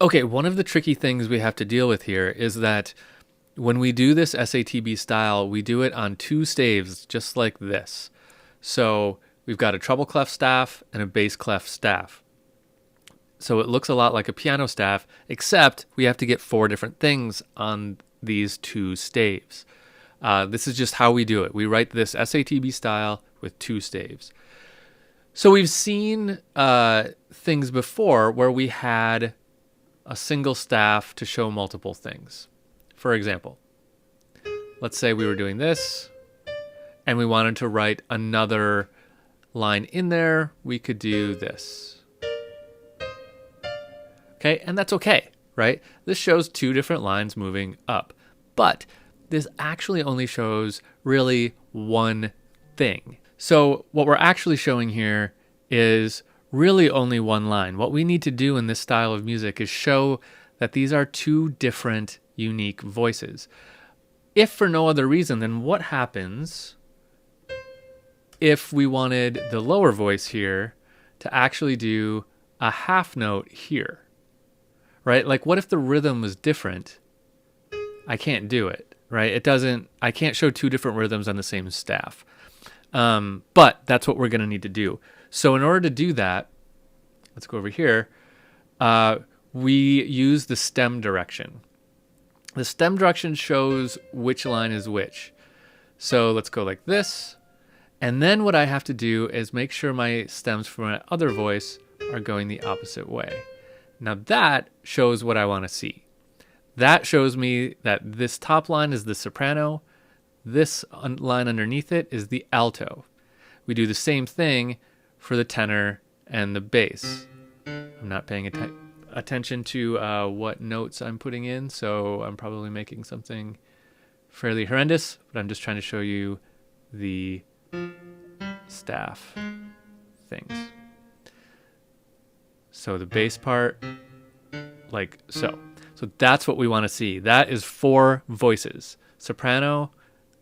Okay, one of the tricky things we have to deal with here is that when we do this SATB style, we do it on two staves just like this. So we've got a treble clef staff and a bass clef staff. So it looks a lot like a piano staff, except we have to get four different things on these two staves. This is just how we do it. We write this SATB style with two staves. So we've seen things before where we had a single staff to show multiple things. For example, let's say we were doing this and we wanted to write another line in there. We could do this. Okay, and that's okay, right? This shows two different lines moving up. But this actually only shows really one thing. So what we're actually showing here is really only one line. What we need to do in this style of music is show that these are two different unique voices. If for no other reason, then what happens if we wanted the lower voice here to actually do a half note here, right? Like what if the rhythm was different? I can't do it, right? I can't show two different rhythms on the same staff. But that's what we're going to need to do. So in order to do that, let's go over here. We use the stem direction. The stem direction shows which line is which. So let's go like this. And then what I have to do is make sure my stems for my other voice are going the opposite way. Now that shows what I want to see. That shows me that this top line is the soprano. This line underneath it is the alto. We do the same thing for the tenor and the bass. I'm not paying attention to what notes I'm putting in, so I'm probably making something fairly horrendous, but I'm just trying to show you the staff things. So the bass part, like so. So that's what we want to see. That is four voices: soprano,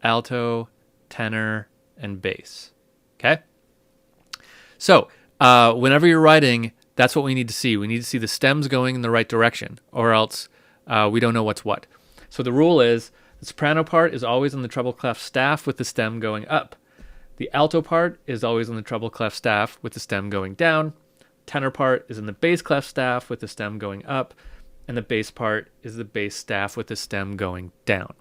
alto, tenor, and bass. Okay? So whenever you're writing, that's what we need to see. We need to see the stems going in the right direction, or else we don't know what's what. So the rule is the soprano part is always on the treble clef staff with the stem going up. The alto part is always on the treble clef staff with the stem going down. Tenor part is in the bass clef staff with the stem going up. And the bass part is the bass staff with the stem going down.